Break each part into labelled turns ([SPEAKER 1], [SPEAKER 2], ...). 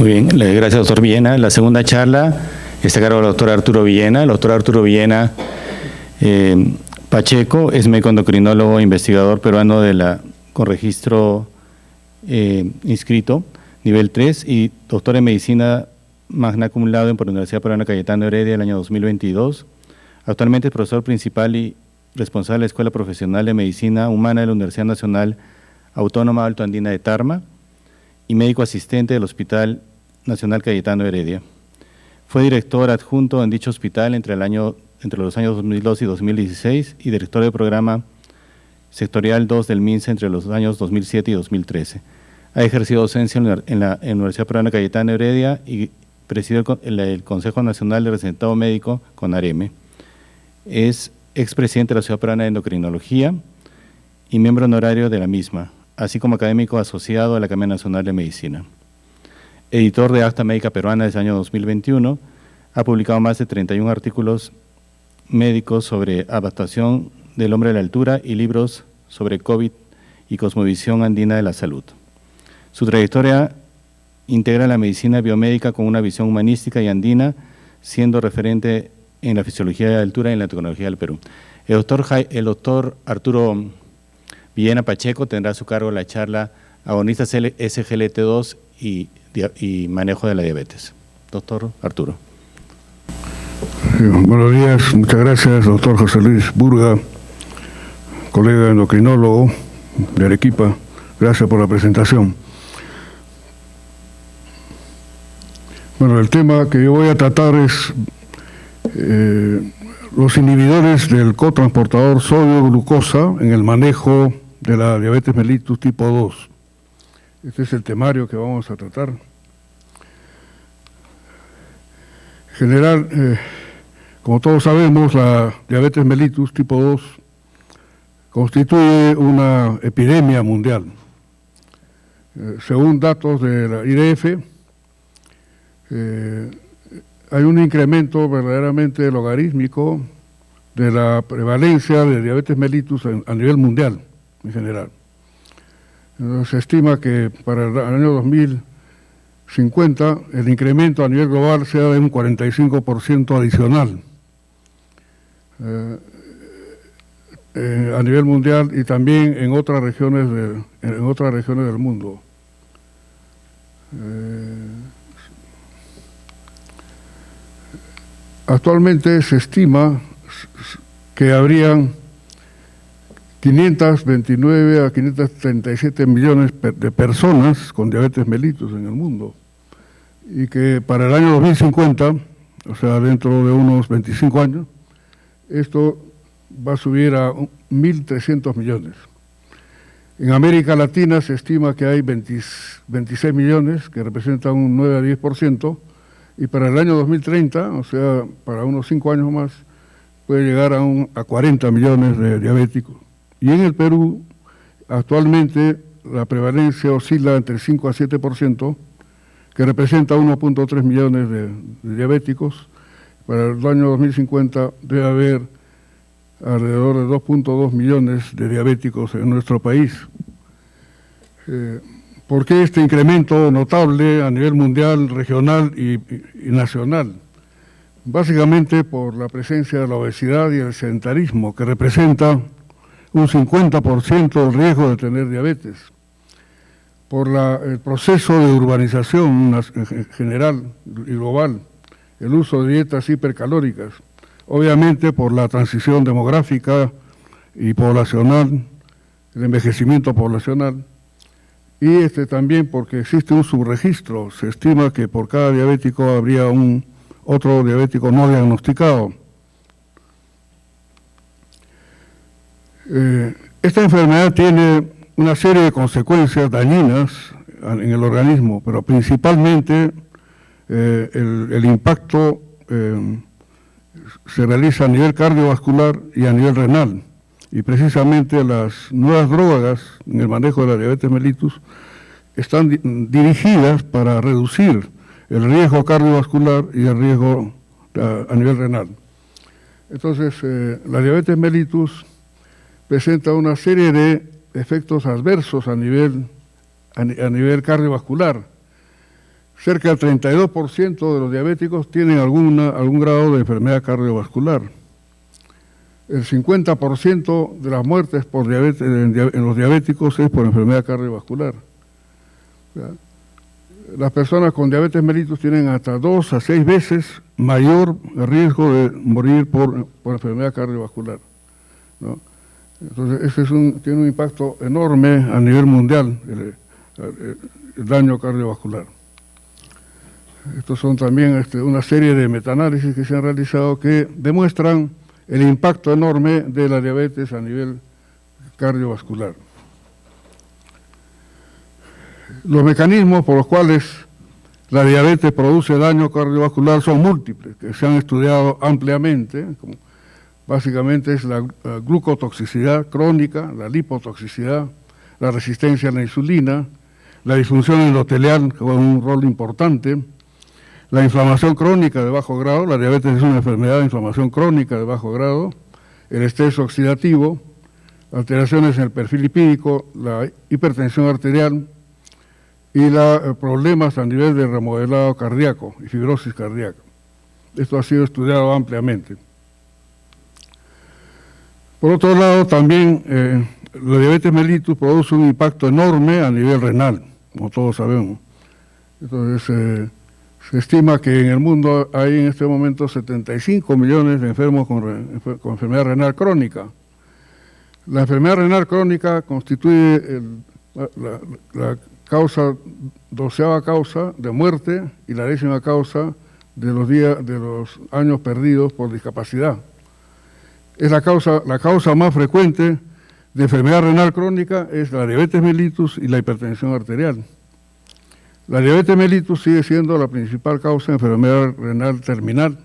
[SPEAKER 1] Muy bien, gracias, doctor Villena. La segunda charla está a cargo del doctor Arturo Villena. El doctor Arturo Villena Pacheco es médico endocrinólogo, investigador peruano con registro inscrito, nivel 3, y doctor en medicina magna cum laude por la Universidad Peruana Cayetano Heredia el año 2022. Actualmente es profesor principal y responsable de la Escuela Profesional de Medicina Humana de la Universidad Nacional Autónoma Alto Andina de Tarma y médico asistente del Hospital Nacional Cayetano Heredia. Fue director adjunto en dicho hospital entre los años 2002 y 2016 y director del programa sectorial 2 del MINSA entre los años 2007 y 2013. Ha ejercido docencia en la Universidad Peruana Cayetano Heredia y presidió el Consejo Nacional de Representado Médico con AREME. Es expresidente de la Sociedad Peruana de Endocrinología y miembro honorario de la misma, así como académico asociado a la Academia Nacional de Medicina. Editor de Acta Médica Peruana desde el año 2021, ha publicado más de 31 artículos médicos sobre adaptación del hombre a la altura y libros sobre COVID y cosmovisión andina de la salud. Su trayectoria integra la medicina biomédica con una visión humanística y andina, siendo referente en la fisiología de la altura y en la tecnología del Perú. El doctor Arturo Villena Pacheco tendrá a su cargo la charla Agonistas SGLT2 y manejo de la diabetes. Doctor Arturo.
[SPEAKER 2] Sí, buenos días, muchas gracias, doctor José Luis Burga, colega endocrinólogo de Arequipa. Gracias por la presentación. Bueno, el tema que yo voy a tratar es los inhibidores del cotransportador sodio-glucosa en el manejo de la diabetes mellitus tipo 2. Este es el temario que vamos a tratar. En general, como todos sabemos, la diabetes mellitus tipo 2 constituye una epidemia mundial. Según datos de la IDF, hay un incremento verdaderamente logarítmico de la prevalencia de diabetes mellitus a nivel mundial en general. Se estima que para el año 2050 el incremento a nivel global sea de un 45% adicional a nivel mundial y también en otras regiones del mundo. Actualmente se estima que habrían 529 a 537 millones de personas con diabetes mellitus en el mundo y que para el año 2050, o sea, dentro de unos 25 años, esto va a subir a 1.300 millones. En América Latina se estima que hay 26 millones, que representan un 9 a 10%, y para el año 2030, o sea, para unos 5 años más, puede llegar a 40 millones de diabéticos. Y en el Perú, actualmente, la prevalencia oscila entre 5 a 7%, que representa 1.3 millones de diabéticos. Para el año 2050 debe haber alrededor de 2.2 millones de diabéticos en nuestro país. ¿Por qué este incremento notable a nivel mundial, regional y nacional? Básicamente por la presencia de la obesidad y el sedentarismo, que representa un 50% del riesgo de tener diabetes, por el proceso de urbanización en general y global, el uso de dietas hipercalóricas, obviamente por la transición demográfica y poblacional, el envejecimiento poblacional, y también porque existe un subregistro. Se estima que por cada diabético habría otro diabético no diagnosticado. Esta enfermedad tiene una serie de consecuencias dañinas en el organismo, pero principalmente el impacto se realiza a nivel cardiovascular y a nivel renal. Y precisamente las nuevas drogas en el manejo de la diabetes mellitus están dirigidas para reducir el riesgo cardiovascular y el riesgo a nivel renal. Entonces, la diabetes mellitus presenta una serie de efectos adversos a nivel cardiovascular, cerca del 32% de los diabéticos tienen algún grado de enfermedad cardiovascular. El 50% de las muertes por diabetes, en los diabéticos es por enfermedad cardiovascular. Las personas con diabetes mellitus tienen hasta 2 a 6 veces mayor riesgo de morir por enfermedad cardiovascular, ¿no? Entonces, tiene un impacto enorme a nivel mundial, el daño cardiovascular. Estos son también una serie de metaanálisis que se han realizado que demuestran el impacto enorme de la diabetes a nivel cardiovascular. Los mecanismos por los cuales la diabetes produce daño cardiovascular son múltiples, que se han estudiado ampliamente, como básicamente es la glucotoxicidad crónica, la lipotoxicidad, la resistencia a la insulina, la disfunción endotelial con un rol importante, la inflamación crónica de bajo grado, la diabetes es una enfermedad de inflamación crónica de bajo grado, el estrés oxidativo, alteraciones en el perfil lipídico, la hipertensión arterial y problemas a nivel de remodelado cardíaco y fibrosis cardíaca. Esto ha sido estudiado ampliamente. Por otro lado, también la diabetes mellitus produce un impacto enorme a nivel renal, como todos sabemos. Entonces, se estima que en el mundo hay en este momento 75 millones de enfermos con enfermedad renal crónica. La enfermedad renal crónica constituye la causa, 12ª causa de muerte y la 10ª causa de los años perdidos por discapacidad. Es la causa más frecuente de enfermedad renal crónica es la diabetes mellitus y la hipertensión arterial. La diabetes mellitus sigue siendo la principal causa de enfermedad renal terminal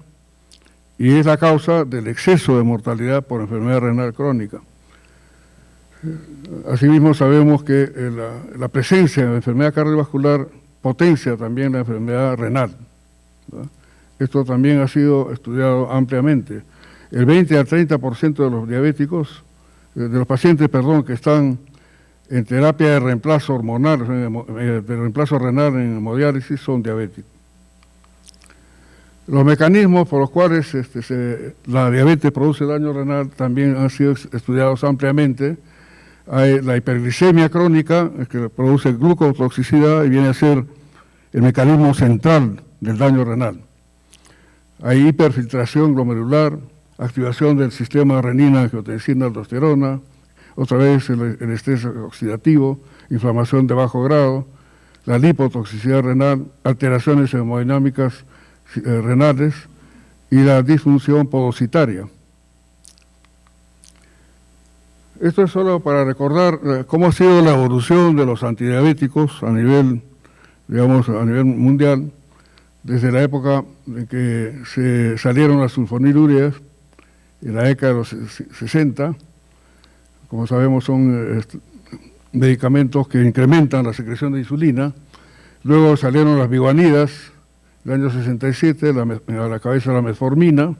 [SPEAKER 2] y es la causa del exceso de mortalidad por enfermedad renal crónica. Asimismo, sabemos que la presencia de enfermedad cardiovascular potencia también la enfermedad renal, ¿verdad? Esto también ha sido estudiado ampliamente. El 20 al 30% de los diabéticos, de los pacientes, que están en terapia de reemplazo hormonal, de reemplazo renal en hemodiálisis, son diabéticos. Los mecanismos por los cuales la diabetes produce daño renal también han sido estudiados ampliamente. Hay la hiperglicemia crónica, que produce glucotoxicidad y viene a ser el mecanismo central del daño renal. Hay hiperfiltración glomerular, activación del sistema renina, angiotensina, aldosterona, otra vez el estrés oxidativo, inflamación de bajo grado, la lipotoxicidad renal, alteraciones hemodinámicas renales y la disfunción podocitaria. Esto es solo para recordar cómo ha sido la evolución de los antidiabéticos a nivel, a nivel mundial, desde la época en que se salieron las sulfonilureas, en la década de los 60, como sabemos son medicamentos que incrementan la secreción de insulina. Luego salieron las biguanidas, en el año 67, a la cabeza la metformina,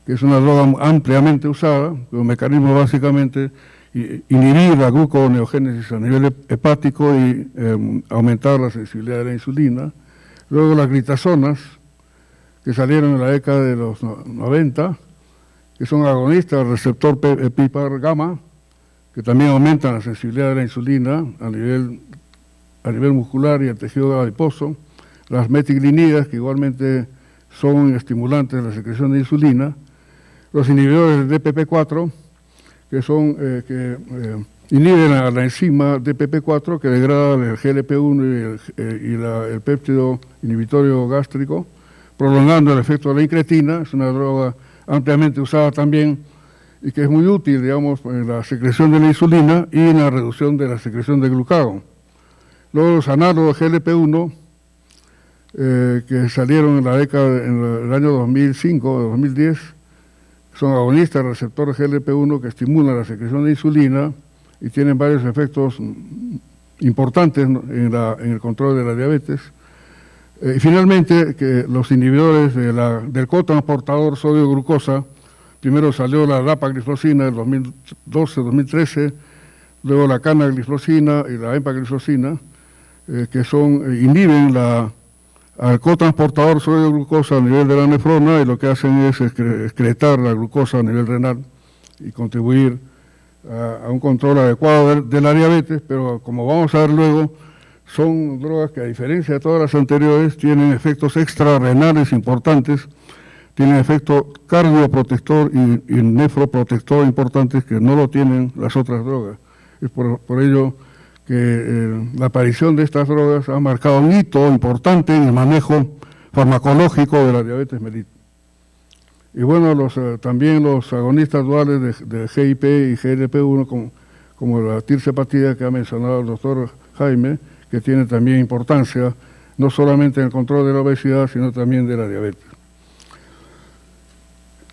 [SPEAKER 2] que es una droga ampliamente usada, con mecanismo básicamente inhibir la gluconeogénesis a nivel hepático y aumentar la sensibilidad de la insulina. Luego las glitazonas, que salieron en la década de los 90, que son agonistas del receptor PPAR gamma, que también aumentan la sensibilidad de la insulina a nivel muscular y el tejido adiposo. Las metiglinidas, que igualmente son estimulantes de la secreción de insulina. Los inhibidores del DPP4, que inhiben a la enzima DPP4, que degrada el GLP-1 y el péptido inhibitorio gástrico, prolongando el efecto de la incretina. Es una droga ampliamente usada también y que es muy útil, digamos, en la secreción de la insulina y en la reducción de la secreción de glucagón. Luego los análogos GLP-1, que salieron en el año 2005 o 2010, son agonistas del receptor GLP-1 que estimulan la secreción de insulina y tienen varios efectos importantes en el control de la diabetes. Y finalmente, que los inhibidores del cotransportador sodio-glucosa, primero salió la dapagliflozina en 2012-2013, luego la canagliflozina y la empagliflozina, que inhiben al cotransportador sodio glucosa a nivel de la nefrona, y lo que hacen es excretar la glucosa a nivel renal y contribuir a un control adecuado de la diabetes, pero como vamos a ver luego, son drogas que, a diferencia de todas las anteriores, tienen efectos extrarrenales importantes, tienen efecto cardioprotector y nefroprotector importantes que no lo tienen las otras drogas. Es por ello que la aparición de estas drogas ha marcado un hito importante en el manejo farmacológico de la diabetes mellitus. Y bueno, también los agonistas duales de GIP y GLP-1, como la tirzepatida que ha mencionado el doctor Jaime, que tiene también importancia, no solamente en el control de la obesidad, sino también de la diabetes.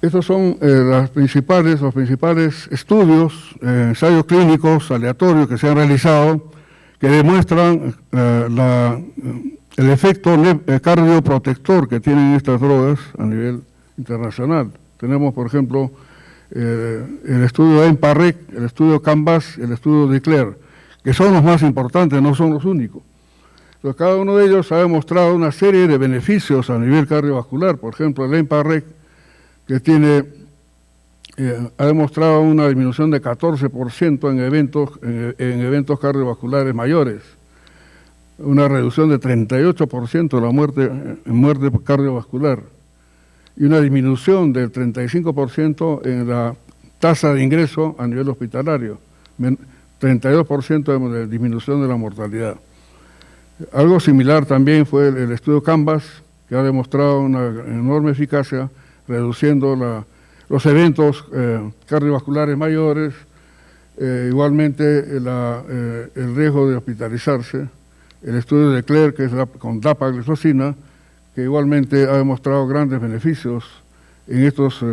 [SPEAKER 2] Estos son los principales estudios, ensayos clínicos aleatorios que se han realizado, que demuestran el efecto cardioprotector que tienen estas drogas a nivel internacional. Tenemos, por ejemplo, el estudio EMPA-REC, el estudio CANVAS, el estudio DECLARE, que son los más importantes, no son los únicos. Entonces, cada uno de ellos ha demostrado una serie de beneficios a nivel cardiovascular. Por ejemplo, el EMPA-REC, que ha demostrado una disminución de 14% en eventos cardiovasculares mayores, una reducción de 38% de la muerte cardiovascular, y una disminución del 35% en la tasa de ingreso a nivel hospitalario, 32% de disminución de la mortalidad. Algo similar también fue el estudio CANVAS, que ha demostrado una enorme eficacia, reduciendo los eventos cardiovasculares mayores, igualmente el riesgo de hospitalizarse. El estudio de DECLARE, que es con dapagliflozina, que igualmente ha demostrado grandes beneficios en estos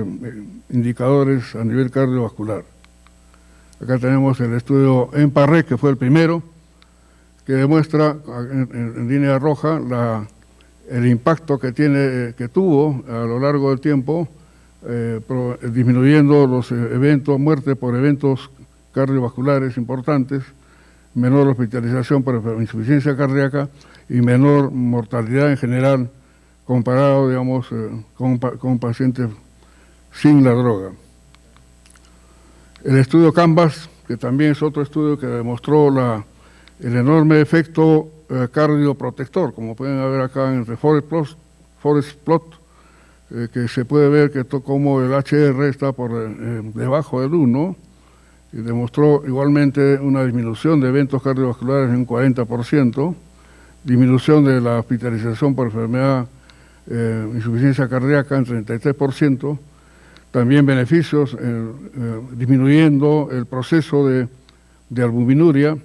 [SPEAKER 2] indicadores a nivel cardiovascular. Acá tenemos el estudio EMPA-REC, que fue el primero, que demuestra en línea roja el impacto que tuvo a lo largo del tiempo, disminuyendo los muerte por eventos cardiovasculares importantes, menor hospitalización por insuficiencia cardíaca y menor mortalidad en general, comparado, digamos, con pacientes sin la droga. El estudio CANVAS, que también es otro estudio que demostró el enorme efecto cardioprotector, como pueden ver acá en el Forest Plot, que se puede ver como el HR está por debajo del 1, y demostró igualmente una disminución de eventos cardiovasculares en un 40%, disminución de la hospitalización por enfermedad, insuficiencia cardíaca en 33%, también beneficios disminuyendo el proceso de albuminuria,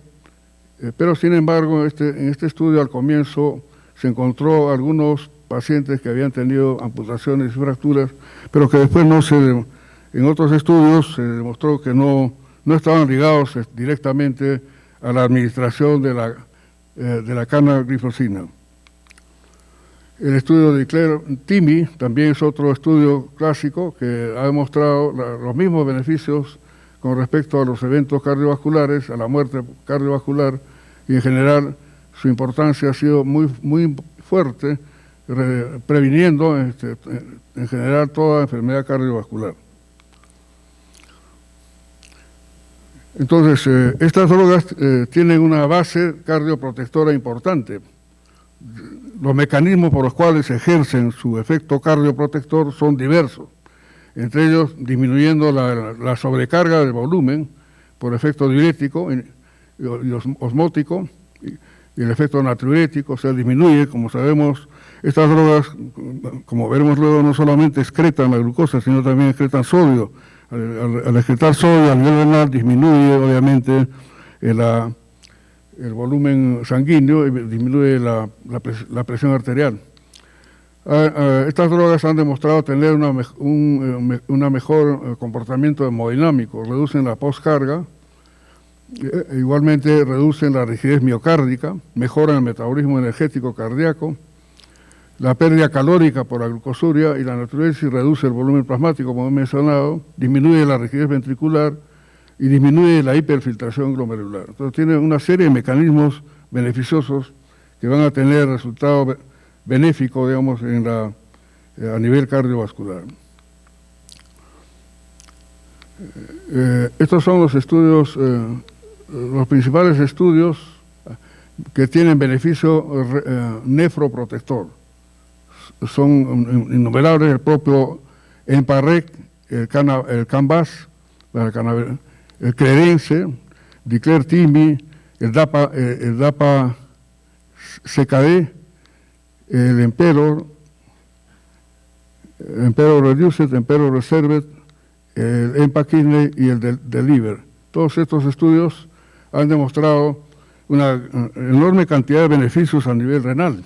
[SPEAKER 2] pero sin embargo en este estudio al comienzo se encontró algunos pacientes que habían tenido amputaciones y fracturas, pero que después en otros estudios se demostró que no estaban ligados directamente a la administración de la canagliflozina. El estudio de DECLARE-TIMI también es otro estudio clásico que ha demostrado los mismos beneficios con respecto a los eventos cardiovasculares, a la muerte cardiovascular, y en general su importancia ha sido muy, muy fuerte, previniendo en general toda enfermedad cardiovascular. Entonces, estas drogas tienen una base cardioprotectora importante. Los mecanismos por los cuales ejercen su efecto cardioprotector son diversos, entre ellos disminuyendo la sobrecarga del volumen por efecto diurético y osmótico, y el efecto natriurético, o sea, disminuye. Como sabemos, estas drogas, como veremos luego, no solamente excretan la glucosa, sino también excretan sodio. Al excretar sodio a nivel renal disminuye, obviamente, el volumen sanguíneo y disminuye la presión arterial. Estas drogas han demostrado tener una mejor comportamiento hemodinámico, reducen la postcarga, igualmente reducen la rigidez miocárdica, mejoran el metabolismo energético cardíaco, la pérdida calórica por la glucosuria y la natriuresis reduce el volumen plasmático, como he mencionado, disminuye la rigidez ventricular y disminuye la hiperfiltración glomerular. Entonces tiene una serie de mecanismos beneficiosos que van a tener resultados benéfico, digamos, a nivel cardiovascular. Estos son los estudios, los principales estudios que tienen beneficio nefroprotector. Son innumerables, el propio EMPA-REC, el CANVAS, el CREDENSE, DICLER-TIMI, el DAPA-CKD, el Emperor Reduced, Emperor Reserved, el EMPA-KIDNEY y el DELIVER. Todos estos estudios han demostrado una enorme cantidad de beneficios a nivel renal.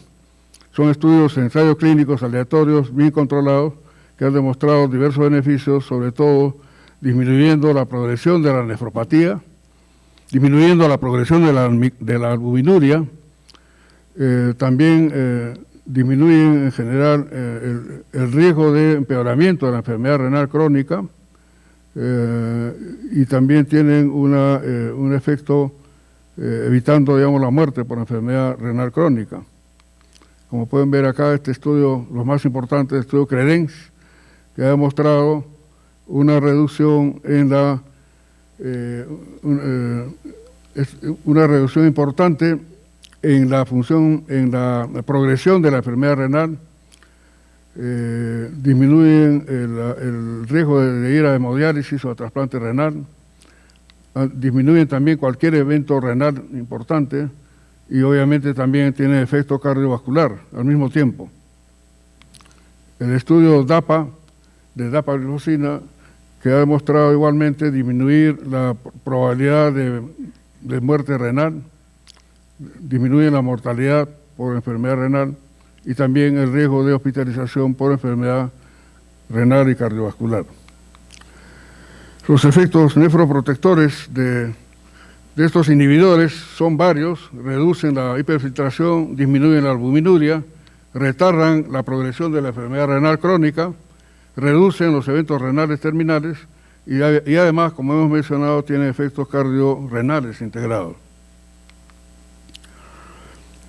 [SPEAKER 2] Son estudios, ensayos clínicos aleatorios, bien controlados, que han demostrado diversos beneficios, sobre todo disminuyendo la progresión de la nefropatía, disminuyendo la progresión de la albuminuria, también disminuyen en general el riesgo de empeoramiento de la enfermedad renal crónica, y también tienen un efecto evitando, digamos, la muerte por enfermedad renal crónica. Como pueden ver acá, este estudio, los más importantes, el estudio CREDENS, que ha demostrado una reducción en una reducción importante en la función, en la progresión de la enfermedad renal, disminuyen el riesgo de ir a hemodiálisis o a trasplante renal, disminuyen también cualquier evento renal importante y obviamente también tienen efecto cardiovascular al mismo tiempo. El estudio DAPA, de dapagliflozina, que ha demostrado igualmente disminuir la probabilidad de muerte renal, disminuye la mortalidad por enfermedad renal y también el riesgo de hospitalización por enfermedad renal y cardiovascular. Los efectos nefroprotectores de estos inhibidores son varios: reducen la hiperfiltración, disminuyen la albuminuria, retardan la progresión de la enfermedad renal crónica, reducen los eventos renales terminales y además, como hemos mencionado, tienen efectos cardiorrenales integrados.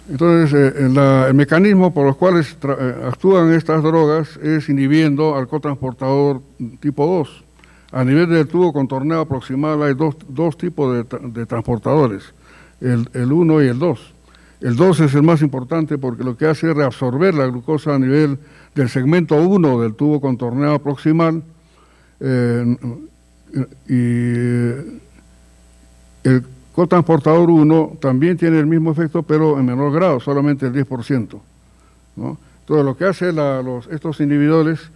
[SPEAKER 2] Entonces, el mecanismo por los cuales actúan estas drogas es inhibiendo al cotransportador tipo 2. A nivel del tubo contorneado proximal hay dos tipos de transportadores, el 1 y el 2. El 2 es el más importante porque lo que hace es reabsorber la glucosa a nivel del segmento 1 del tubo contorneado proximal, y el cotransportador 1 también tiene el mismo efecto, pero en menor grado, solamente el 10%, ¿no? Entonces, lo que hace estos inhibidores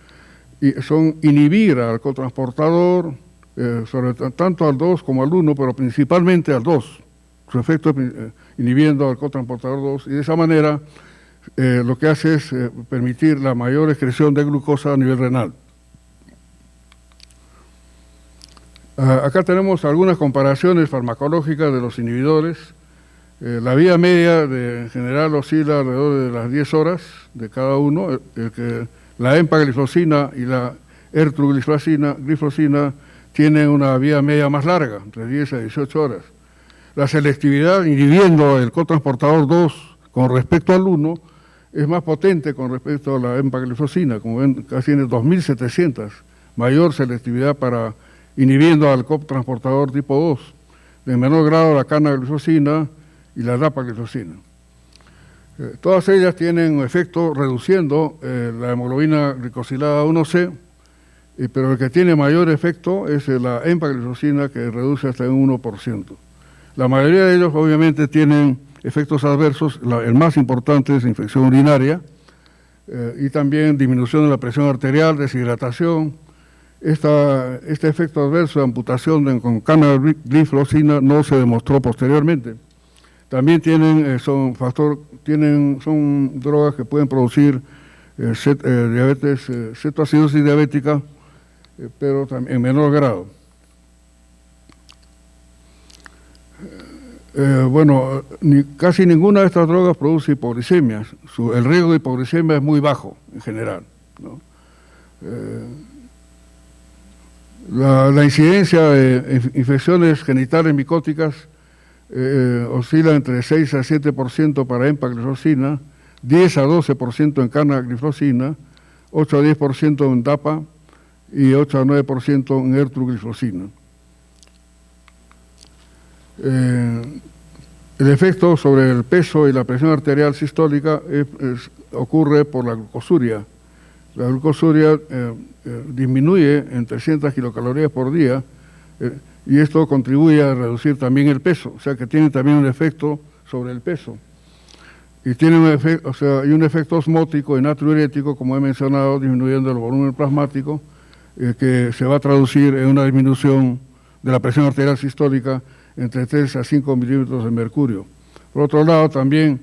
[SPEAKER 2] son inhibir al cotransportador, tanto al 2 como al 1, pero principalmente al 2. Su efecto es inhibiendo al cotransportador 2, y de esa manera lo que hace es permitir la mayor excreción de glucosa a nivel renal. Acá tenemos algunas comparaciones farmacológicas de los inhibidores. La vía media en general oscila alrededor de las 10 horas de cada uno. La empagliflozina y la ertugliflozina tienen una vía media más larga, entre 10 a 18 horas. La selectividad inhibiendo el cotransportador 2 con respecto al 1 es más potente con respecto a la empagliflozina, como ven, casi tiene 2.700, mayor selectividad para inhibiendo al cotransportador tipo 2, de menor grado la canagliflozina y la dapagliflozina. Todas ellas tienen un efecto reduciendo la hemoglobina glicosilada 1C, pero el que tiene mayor efecto es la empagliflozina, que reduce hasta un 1%. La mayoría de ellos obviamente tienen efectos adversos. El más importante es infección urinaria y también disminución de la presión arterial, deshidratación. Este efecto adverso de amputación con canagliflozina no se demostró posteriormente. También son drogas que pueden producir diabetes, cetoacidosis diabética, pero también en menor grado. Casi ninguna de estas drogas produce hipoglicemia. El riesgo de hipoglicemia es muy bajo en general, ¿no? La incidencia de infecciones genitales micóticas oscila entre 6 a 7% para empagliflozina, 10 a 12% en canagliflozina, 8 a 10% en DAPA y 8 a 9% en ertrogliflozina. El efecto sobre el peso y la presión arterial sistólica ocurre por la glucosuria. La glucosuria disminuye en 300 kilocalorías por día y esto contribuye a reducir también el peso, o sea que tiene también un efecto sobre el peso. Y tiene un efecto, o sea, hay un efecto osmótico y natriurético, como he mencionado, disminuyendo el volumen plasmático, que se va a traducir en una disminución de la presión arterial sistólica entre 3 a 5 milímetros de mercurio. Por otro lado, también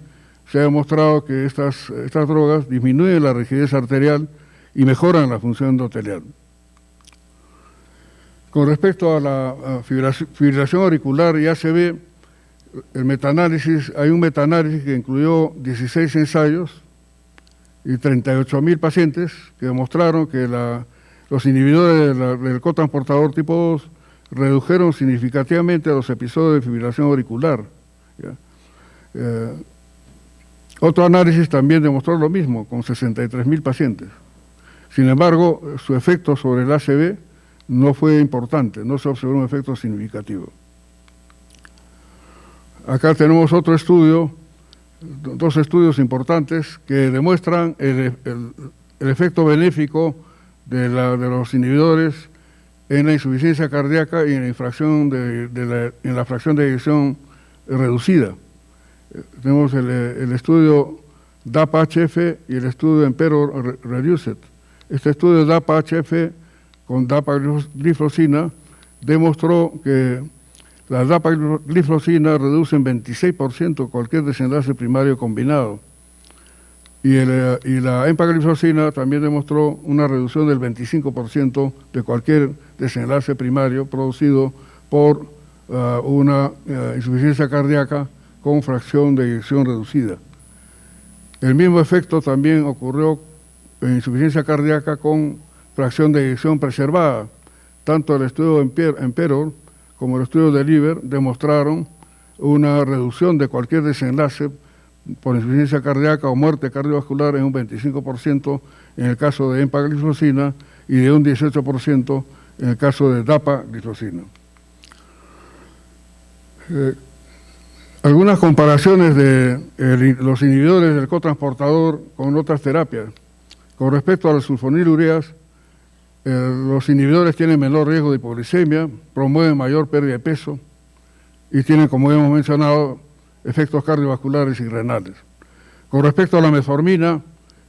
[SPEAKER 2] se ha demostrado que estas drogas disminuyen la rigidez arterial y mejoran la función endotelial. Con respecto a la fibrilación auricular y ACV, el metaanálisis, hay un metaanálisis que incluyó 16 ensayos y 38.000 pacientes que demostraron que los inhibidores del cotransportador tipo 2 redujeron significativamente los episodios de fibrilación auricular. Otro análisis también demostró lo mismo, con 63.000 pacientes. Sin embargo, su efecto sobre el ACV no fue importante, no se observó un efecto significativo. Acá tenemos otro estudio, dos estudios importantes que demuestran el efecto benéfico de los inhibidores en la insuficiencia cardíaca y en la fracción de eyección reducida. Tenemos el estudio DAPA-HF y el estudio Emperor Reduced. Este estudio DAPA-HF con dapagliflozina demostró que la dapagliflozina reduce en 26% cualquier desenlace primario combinado. Y la empagliflozina también demostró una reducción del 25% de cualquier desenlace primario producido por una insuficiencia cardíaca con fracción de eyección reducida. El mismo efecto también ocurrió en insuficiencia cardíaca con fracción de eyección preservada. Tanto el estudio Emperor como el estudio de Liver demostraron una reducción de cualquier desenlace por insuficiencia cardíaca o muerte cardiovascular en un 25% en el caso de empagliflozina y de un 18% en el caso de dapagliflozina. Algunas comparaciones de los inhibidores del cotransportador con otras terapias. Con respecto a las sulfonilureas, los inhibidores tienen menor riesgo de hipoglicemia, promueven mayor pérdida de peso y tienen, como hemos mencionado, efectos cardiovasculares y renales. Con respecto a la metformina,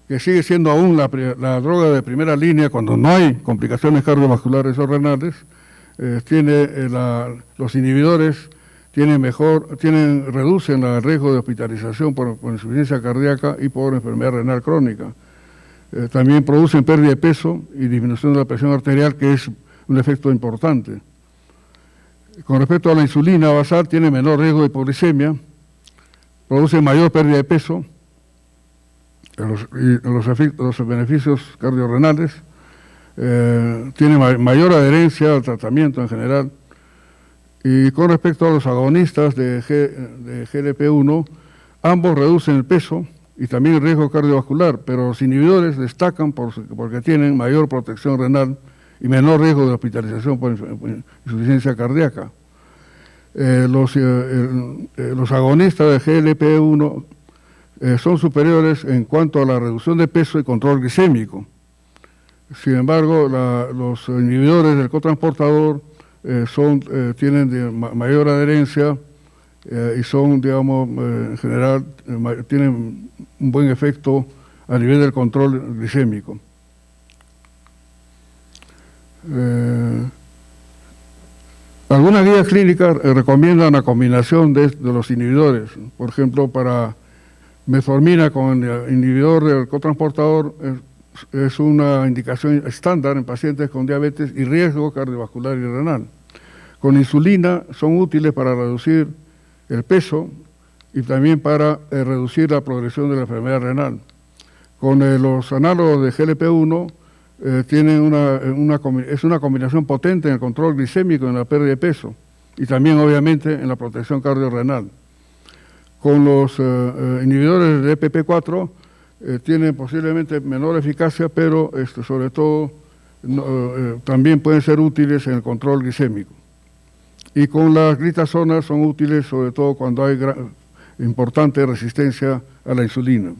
[SPEAKER 2] que sigue siendo aún la droga de primera línea cuando no hay complicaciones cardiovasculares o renales, los inhibidores reducen el riesgo de hospitalización por insuficiencia cardíaca y por enfermedad renal crónica. También producen pérdida de peso y disminución de la presión arterial, que es un efecto importante. Con respecto a la insulina basal, tiene menor riesgo de hipoglicemia, produce mayor pérdida de peso, los beneficios cardiorrenales, tiene mayor adherencia al tratamiento en general. Y con respecto a los agonistas de GLP-1, ambos reducen el peso y también el riesgo cardiovascular, pero los inhibidores destacan porque tienen mayor protección renal y menor riesgo de hospitalización por insuficiencia cardíaca. Los agonistas de GLP-1 son superiores en cuanto a la reducción de peso y control glicémico. Sin embargo, los inhibidores del cotransportador tienen mayor adherencia y son, digamos, en general, tienen un buen efecto a nivel del control glicémico. Algunas guías clínicas recomiendan la combinación de los inhibidores. Por ejemplo, para metformina con el inhibidor del cotransportador es una indicación estándar en pacientes con diabetes y riesgo cardiovascular y renal. Con insulina son útiles para reducir el peso y también para reducir la progresión de la enfermedad renal. Con los análogos de GLP-1 es una combinación potente en el control glicémico y en la pérdida de peso y también obviamente en la protección cardiorrenal. con los inhibidores de EPP4 tienen posiblemente menor eficacia, pero sobre todo también pueden ser útiles en el control glicémico. Y con las glitazonas son útiles sobre todo cuando hay importante resistencia a la insulina.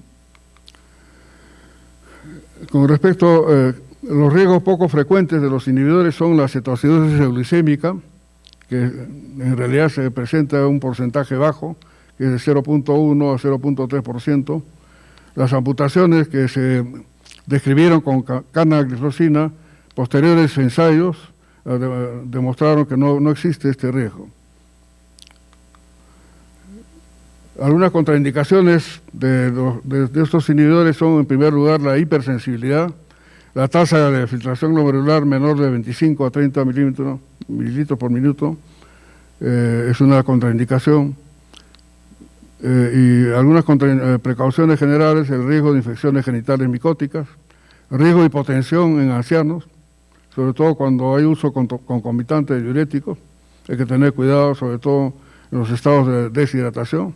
[SPEAKER 2] Con respecto a los riesgos poco frecuentes de los inhibidores son la cetoacidosis euglicémica, que en realidad se presenta un porcentaje bajo, que es de 0.1 a 0.3%. Las amputaciones que se describieron con canagliflozina, posteriores ensayos demostraron que no existe este riesgo. Algunas contraindicaciones de estos inhibidores son, en primer lugar, la hipersensibilidad, la tasa de filtración glomerular menor de 25 a 30 mililitros por minuto, es una contraindicación. Y algunas precauciones generales: el riesgo de infecciones genitales micóticas, riesgo de hipotensión en ancianos, sobre todo cuando hay uso concomitante de diuréticos. Hay que tener cuidado, sobre todo en los estados de deshidratación.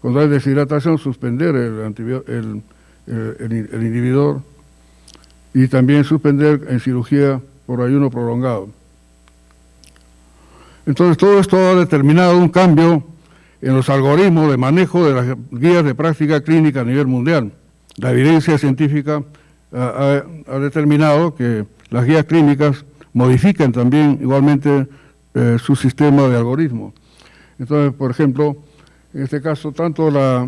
[SPEAKER 2] Cuando hay deshidratación, suspender el inhibidor, y también suspender en cirugía por ayuno prolongado. Entonces, todo esto ha determinado un cambio en los algoritmos de manejo de las guías de práctica clínica a nivel mundial. La evidencia científica ha determinado que las guías clínicas modifican también igualmente su sistema de algoritmo. Entonces, por ejemplo, en este caso, tanto la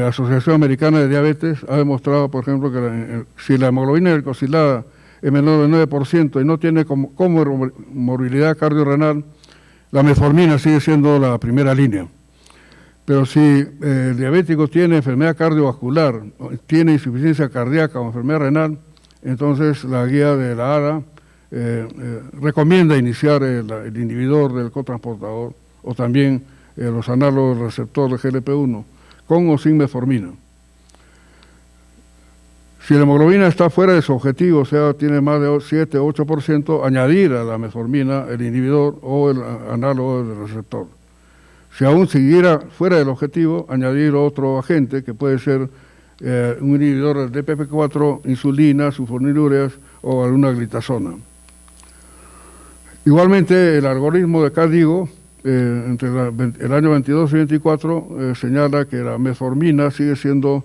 [SPEAKER 2] Asociación Americana de Diabetes ha demostrado, por ejemplo, que si la hemoglobina glicosilada es menor del 9% y no tiene comorbilidad cardiorrenal, la metformina sigue siendo la primera línea. Pero si el diabético tiene enfermedad cardiovascular, tiene insuficiencia cardíaca o enfermedad renal, entonces la guía de la ADA recomienda iniciar el inhibidor del cotransportador, o también los análogos del receptor de GLP-1, con o sin metformina. Si la hemoglobina está fuera de su objetivo, o sea, tiene más de 7 o 8%, añadir a la metformina el inhibidor o el análogo del receptor. Si aún siguiera fuera del objetivo, añadir otro agente, que puede ser un inhibidor de DPP4, insulina, sulfonilureas o alguna glitazona. Igualmente, el algoritmo de CADIGO, entre el año 22 y 24, señala que la metformina sigue siendo,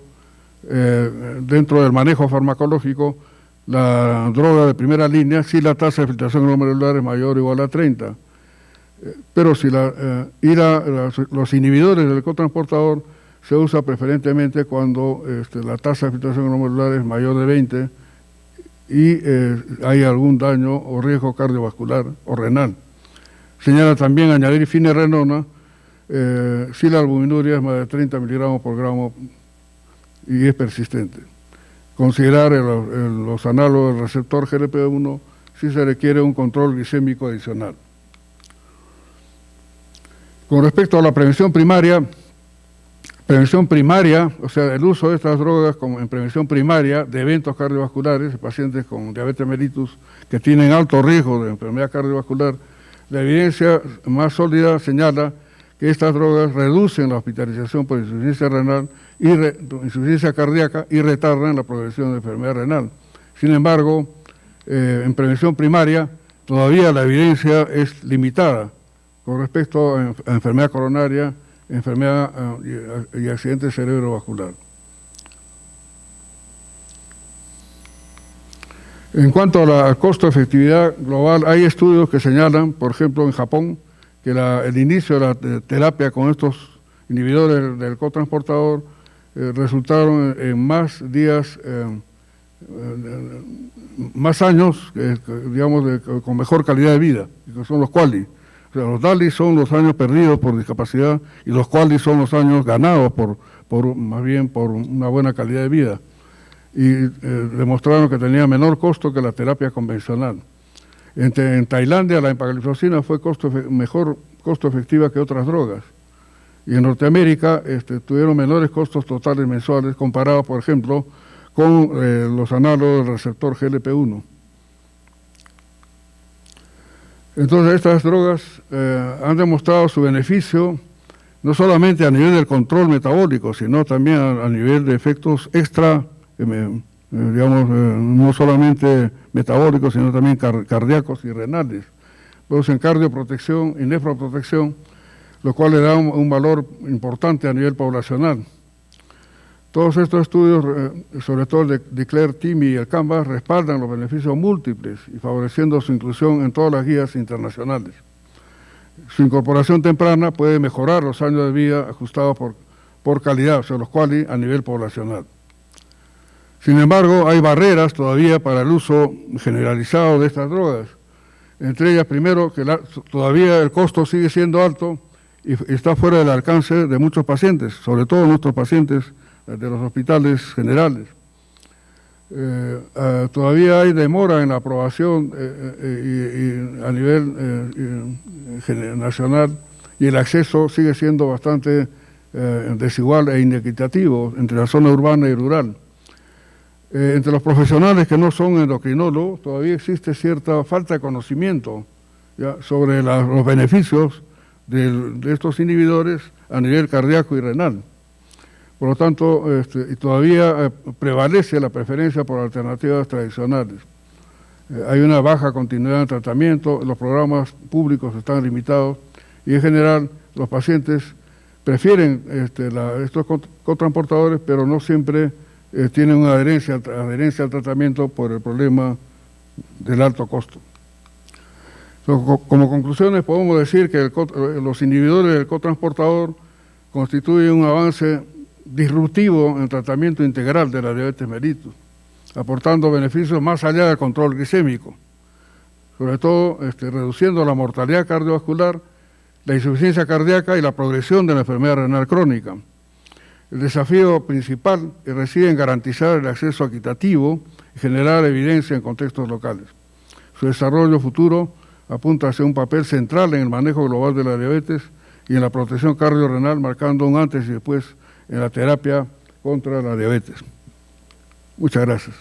[SPEAKER 2] dentro del manejo farmacológico, la droga de primera línea si la tasa de filtración glomerular es mayor o igual a 30. Pero si los inhibidores del cotransportador se usa preferentemente cuando la tasa de filtración glomerular es mayor de 20 y hay algún daño o riesgo cardiovascular o renal. Señala también añadir finerenona si la albuminuria es más de 30 miligramos por gramo y es persistente. Considerar los análogos del receptor GLP-1 si se requiere un control glicémico adicional. Con respecto a la prevención primaria, o sea, el uso de estas drogas en prevención primaria de eventos cardiovasculares, pacientes con diabetes mellitus que tienen alto riesgo de enfermedad cardiovascular, la evidencia más sólida señala que estas drogas reducen la hospitalización por insuficiencia renal y insuficiencia cardíaca y retardan la progresión de enfermedad renal. Sin embargo, en prevención primaria todavía la evidencia es limitada con respecto a enfermedad coronaria, enfermedad y accidente cerebrovascular. En cuanto a la costo-efectividad global, hay estudios que señalan, por ejemplo, en Japón, que el inicio de la terapia con estos inhibidores del cotransportador resultaron en más días, más años, digamos, con mejor calidad de vida, que son los QALY. O sea, los DALY son los años perdidos por discapacidad y los QALY son los años ganados más bien por una buena calidad de vida. Y demostraron que tenía menor costo que la terapia convencional. En Tailandia la empagliflozina fue mejor costo efectiva que otras drogas. Y en Norteamérica tuvieron menores costos totales mensuales comparados, por ejemplo, con los análogos del receptor GLP-1. Entonces, estas drogas han demostrado su beneficio no solamente a nivel del control metabólico, sino también a nivel de efectos extra, no solamente metabólicos, sino también cardíacos y renales. Producen cardioprotección y nefroprotección, lo cual le da un valor importante a nivel poblacional. Todos estos estudios, sobre todo el de Claire, Timmy y el Canvas, respaldan los beneficios múltiples y favoreciendo su inclusión en todas las guías internacionales. Su incorporación temprana puede mejorar los años de vida ajustados por calidad, o sea, los quali a nivel poblacional. Sin embargo, hay barreras todavía para el uso generalizado de estas drogas. Entre ellas, primero, que todavía el costo sigue siendo alto y está fuera del alcance de muchos pacientes, sobre todo nuestros pacientes de los hospitales generales. Todavía hay demora en la aprobación a nivel nacional, y el acceso sigue siendo bastante desigual e inequitativo entre la zona urbana y rural. Entre los profesionales que no son endocrinólogos todavía existe cierta falta de conocimiento sobre los beneficios de estos inhibidores a nivel cardíaco y renal. Por lo tanto, todavía prevalece la preferencia por alternativas tradicionales. Hay una baja continuidad de tratamiento, los programas públicos están limitados y en general los pacientes prefieren estos cotransportadores, pero no siempre tienen una adherencia al tratamiento por el problema del alto costo. Como conclusiones podemos decir que los inhibidores del cotransportador constituyen un avance disruptivo en el tratamiento integral de la diabetes mellitus, aportando beneficios más allá del control glicémico, sobre todo reduciendo la mortalidad cardiovascular, la insuficiencia cardíaca y la progresión de la enfermedad renal crónica. El desafío principal reside en garantizar el acceso equitativo y generar evidencia en contextos locales. Su desarrollo futuro apunta hacia un papel central en el manejo global de la diabetes y en la protección cardiorrenal, marcando un antes y después en la terapia contra la diabetes. Muchas gracias.